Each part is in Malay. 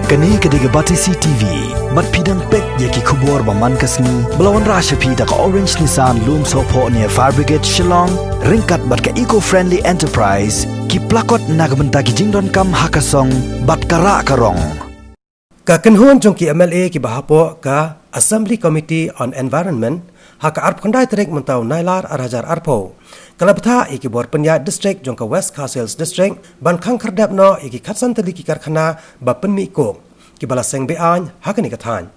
Kani kediga Batisi TV, mat pidang pek yaki kubur baman kasni, belawan rasha pida ka Orange Nissan Loom Sopo near Fire Brigade Shillong, ringkat bat ka eco-friendly enterprise, ki plakot nagbenta ki jingdon kam hakasong, bat kara karong. Ka kenhuan jong ki MLA ki bahapo ka Assembly Committee on Environment, haka arp kandai terek mentau nailar arhajar arpo. Kalabtha iki bor penya district jong ka West Castles district ban khang khardap no iki khatsan tali ki karkhana ba penmi ko ki bala seng bean hakani kathan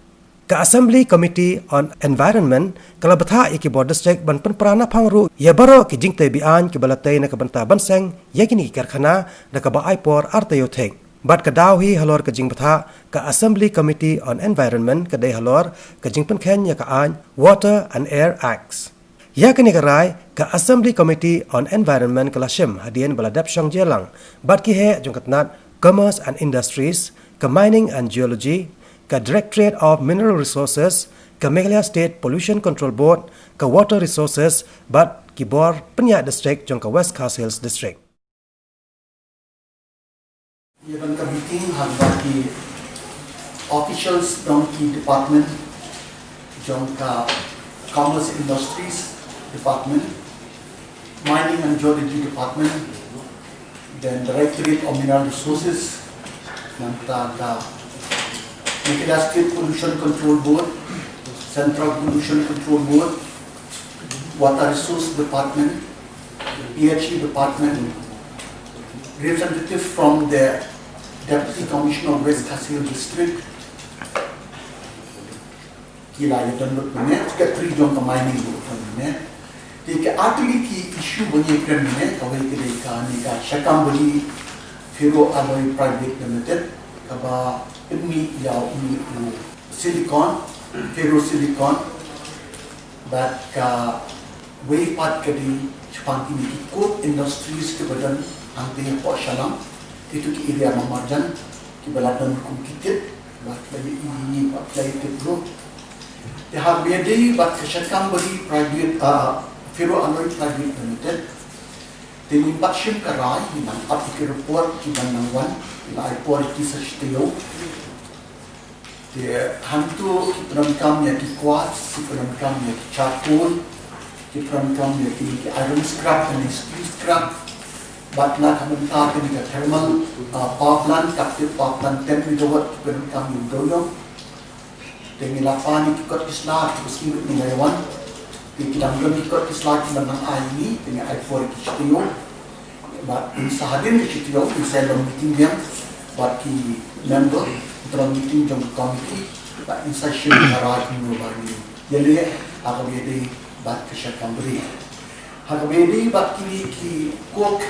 ka Assembly Committee on Environment kalabtha iki bor district ban pen prana phangru ya baro ki jingte bean ki bala tay na ka banta ban seng yakini ki karkhana da ka ba aipor artayo thek bat ka dawhi halor ka jingbatha ka Assembly Committee on Environment ka dai halor ka jingpen khen ya ka an Water and Air Acts ya kani karai ka Assembly Committee on Environment kalashim hadian baladap shang jelang bat ki he jongkatnat Commerce and Industries ka Mining and Geology ka Directorate of Mineral Resources ka Meghalaya State Pollution Control Board ka Water Resources bat ki bor Penya District jong ka West Castles District. Even ka meeting hanggang ki officials dong ki department jong ka Commerce Industries Department, Mining and Geology Department, then Directorate of Mineral Resources, Meghalaya State Pollution Control Board, Central Pollution Control Board, Water Resource Department, PHE Department, representative from the Deputy Commissioner of West Castles District, kila yang download mana, juga three jom ke mining bukan mana. Jika atli ki isu banyak kan mana, kawai kita ni ka syakam beli Ferro Alloy Private Limited, kaba ini yau ini silicon, ferro silicon, bat ka waypat kadi Jepang ini ikut industries kebadan angti Port Shalam, itu ki area Mamarjan, ki baladan kumkitit, bat lagi ini bat lagi itu. Dihab biadai bat kesyakam beri private Ferro Alloy Private Limited tinimpat sim karai hinang at ikireport kiban nangwan ila aipor ki sa steo de hantu kiperamkam ya ki quartz kiperamkam ya ki charcoal kiperamkam ya ki iron scrap dan steel scrap batla kamenta ni ka thermal power plant captive power plant 10 megawatt kiperamkam yung doyong dengan lapan ikut Islam meski ni lawan kita belum ikut Islam dengan ini dengan I4 kitio but sahadin kitio bisa dalam meeting yang bagi member dalam meeting jom komiti but session harap mengubahnya jadi aku beri bat kesyakam beri aku beri bat kini ki cook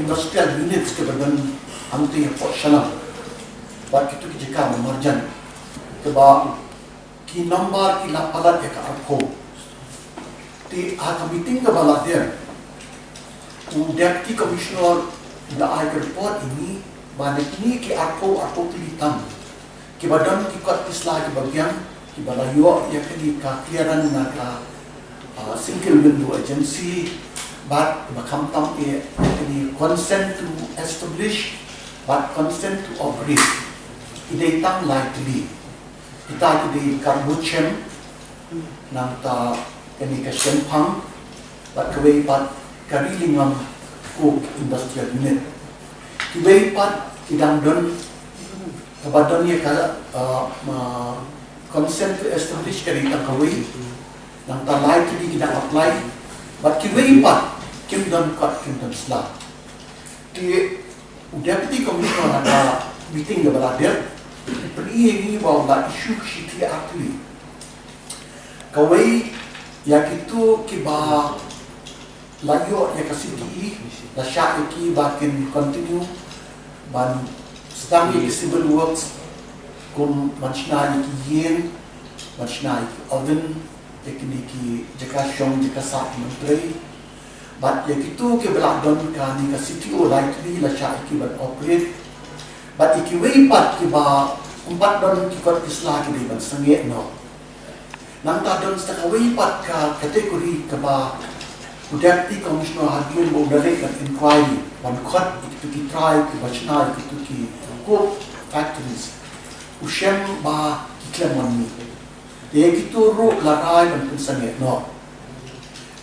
industrial units kebadan anti Port Shalam bat itu jika memarjan keba ki number ki lapalat ya ka arko ti ha meeting ka balat dia deputy commissioner da ai report ini banyak ini ki arko tilitan ki badan ki kot islah ki bagian ki balayo ya ki ka clearan na ka single window agency but bakam tam ke ni consent to establish but consent to operate ide tam likely kita di Karbuchem nang ta kini kasem pang bat kawai pat karilingam cook industrial unit kawai pat kidang don kabadan ya ka consent to establish kari ta kawai nang ta like di kita apply bat kawai pat kim don sla ki deputy commissioner ada meeting ke baladir ini bawa isu siti akli. Kawai yang itu kiba layo yang kasih lasya iki bakin continue ban sedang iki civil works kum manchna iki yen manchna iki oven tekniki jekashong jekasa menteri bat yang itu kebeladon kan ni CTO likely lasya iki ban operate bat iki weipat kiba umpat don kikot islah ki ban sengit no nang ta don sta weipat ka kategori kaba deputy commissioner hadian bo dalek kan inquiry ban khot itu ki try ki bachna itu ki ko shem ba kiklemon ni de kituru larai ban pensane no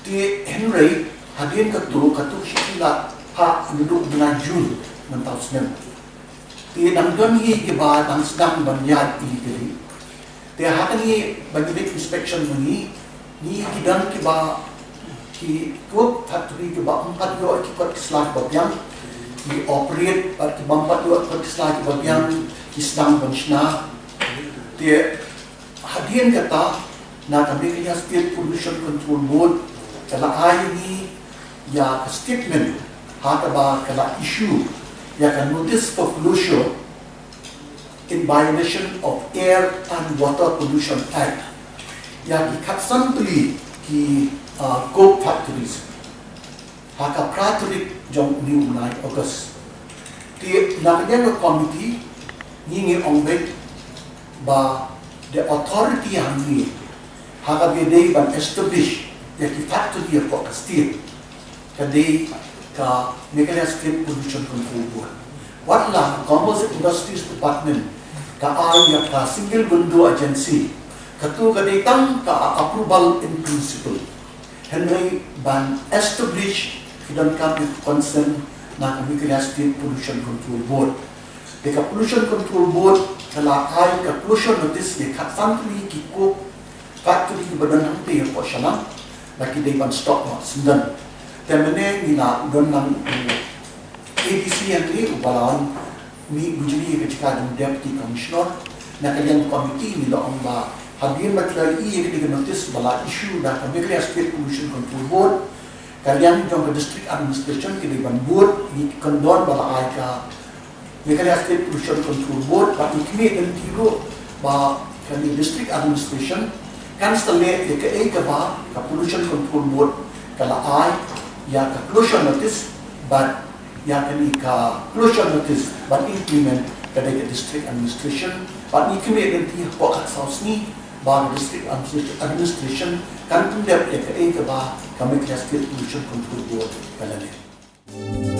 ti Henry hadin katu shikila ha duduk dengan Jun mentau senem ti dang don hi ke ba dang sedang ban yat illegally ti ha ni bagi inspection ni kidan ke ba ki kop factory ke ba 4 yo ki kot slag babyang ki operate at ki bampat yo kot slag babyang ki sedang benchna dia hadian kata na kami kaya State Pollution Control Board kala ay ni ya statement hata ba kala issue ya kan notice for pollution in violation of Air and Water Pollution Act ya ki katsan tuli ki coke factories haka pratorik jong new 9 August ti nakanya committee ni ongbek ba the authority yang ni haka bede ban establish ya ki factory of steel kadi ka Meghalaya State Pollution Control Board watla Commerce Industries Department ka ay ka single window agency katu kadi tang ka approval in principle Henry ban establish kidan ka concern na Meghalaya State Pollution Control Board the Pollution Control Board kala ay ka pollution notice ni katsanli kiko factory badan ng tiyo po siya lang laki day ban stop mo sundan temene nila don ng ABC yang ni ubalawan ni bujuni ketika ng deputy commissioner na kanyang committee nila ang ba habien batlay iya kiti notice bala issue na Meghalaya State Pollution Control Board kanyang jong district administration kiti ban board ni kondon bala ay ka Meghalaya State Pollution Control Board pati kini dan tiro ba kani district administration kan stale ya ka ba ka Pollution Control Board kala ay ya ka pollution notice but ya kani ka pollution notice but implement kada ka district administration but ni kini dan tiro po ka south ni ba district administration kan tundap ya ka ba ka Meghalaya State Pollution Control Board kala ni